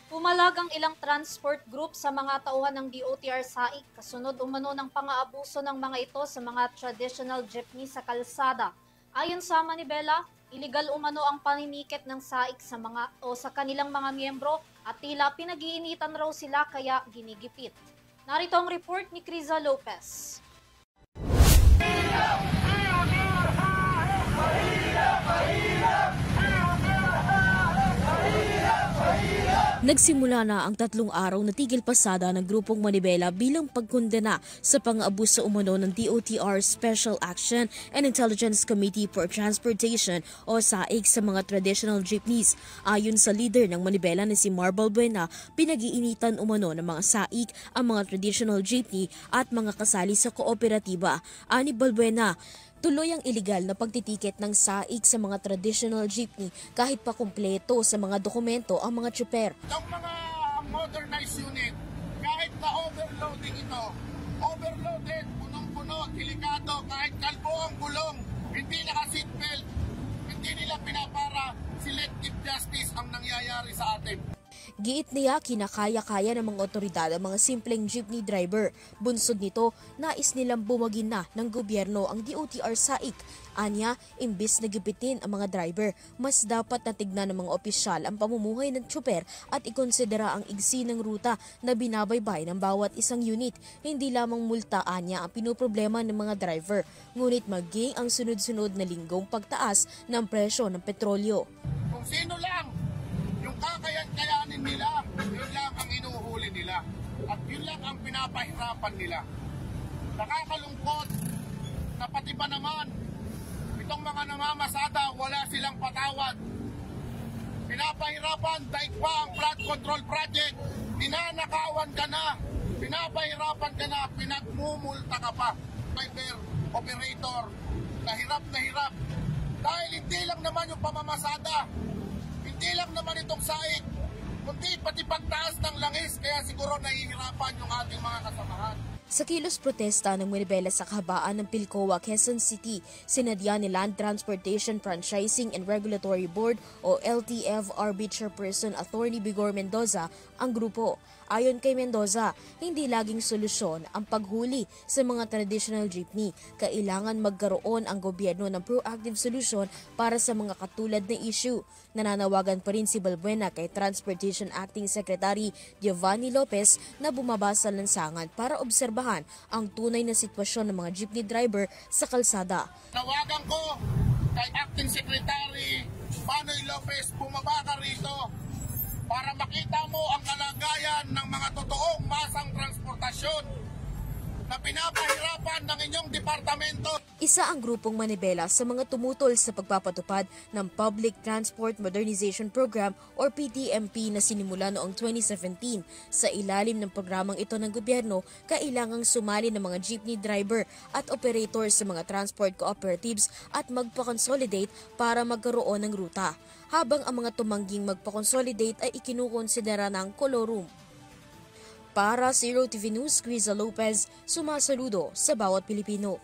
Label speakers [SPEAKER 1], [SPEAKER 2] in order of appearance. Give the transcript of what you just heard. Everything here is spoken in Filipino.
[SPEAKER 1] Pumalag ang ilang transport group sa mga tauhan ng DOTR SAIC kasunod umano ng pang-aabuso ng mga ito sa mga traditional jeepney sa kalsada. Ayon sa Manibela, iligal umano ang paninikit ng SAIC sa mga o sa kanilang mga miyembro at tila pinag-iinitan raw sila kaya ginigipit. Narito ang report ni Criza Lopez.
[SPEAKER 2] Nagsimula na ang 3 araw na tigil pasada ng grupong Manibela bilang pagkondena sa pang-aabuso umano ng DOTR Special Action and Intelligence Committee for Transportation o SAIC sa mga traditional jeepneys. Ayon sa leader ng Manibela na si Mar Balbuena, pinag-iinitan umano ng mga SAIC ang mga traditional jeepney at mga kasali sa kooperatiba. Ani Balbuena, tuloy ang iligal na pagtitiket ng SAIC sa mga traditional jeepney kahit pa kumpleto sa mga dokumento ang mga tsuper.
[SPEAKER 3] Ang mga modernized unit, kahit na overloading ito, overloaded, punong-puno, delikado, kahit kalbo ang gulong, hindi naka-seatbelt, hindi nila pinapara, selective justice ang nangyayari sa atin.
[SPEAKER 2] Giit niya kinakaya-kaya ng mga otoridad ang mga simpleng jeepney driver. Bunsod nito, nais nilang bumagin na ng gobyerno ang DOTR SAIC. Anya, imbis na gipitin ang mga driver, mas dapat natignan ng mga opisyal ang pamumuhay ng tsuper at ikonsidera ang igsi ng ruta na binabaybay ng bawat isang unit. Hindi lamang multa anya ang pinoproblema ng mga driver, ngunit maging ang sunod-sunod na linggong pagtaas ng presyo ng petrolyo.
[SPEAKER 3] Kung sino lang yung kakayanin nila, yun lang ang inuhuli nila. At yun lang ang pinapahirapan nila. Nakakalungkot na pati ba naman itong mga namamasada wala silang patawad. Pinapahirapan dahil pa ang flood control project. Ninanakawan ka na. Pinapahirapan ka na. Pinagmumulta ka pa. Driver, operator, na hirap. Dahil hindi lang naman yung pamamasada. Hindi lang naman itong SAIC, kundi pati pagtaas ng langis, kaya siguro nahihirapan yung ating mga kasamahan.
[SPEAKER 2] Sa kilos protesta ng Manibela sa kahabaan ng Pilcoa, Quezon City, sinadya ni Land Transportation Franchising and Regulatory Board o LTFRB Chairperson Attorney Bigor Mendoza ang grupo. Ayon kay Mendoza, hindi laging solusyon ang paghuli sa mga traditional jeepney. Kailangan magkaroon ang gobyerno ng proactive solusyon para sa mga katulad na issue. Nananawagan pa rin si Balbuena kay Transportation Acting Secretary Giovanni Lopez na bumaba sa lansangan para obserbahan ang tunay na sitwasyon ng mga jeepney driver sa kalsada.
[SPEAKER 3] Nawagan ko kay Acting Secretary Panoy Lopez, bumaba ka rito para makita mo ang kalagayan ng mga totoong masang transportasyon na pinapahirapan ng inyong departamento.
[SPEAKER 2] Isa ang grupong Manibela sa mga tumutol sa pagpapatupad ng Public Transport Modernization Program or PTMP na sinimula noong 2017. Sa ilalim ng programang ito ng gobyerno, kailangang sumali ng mga jeepney driver at operators sa mga transport cooperatives at magpa-consolidate para magkaroon ng ruta, habang ang mga tumangging magpa-consolidate ay ikinukonsidera ng kolorum. Para Zero TV News, Criza Lopez, sumasaludo sa bawat Pilipino.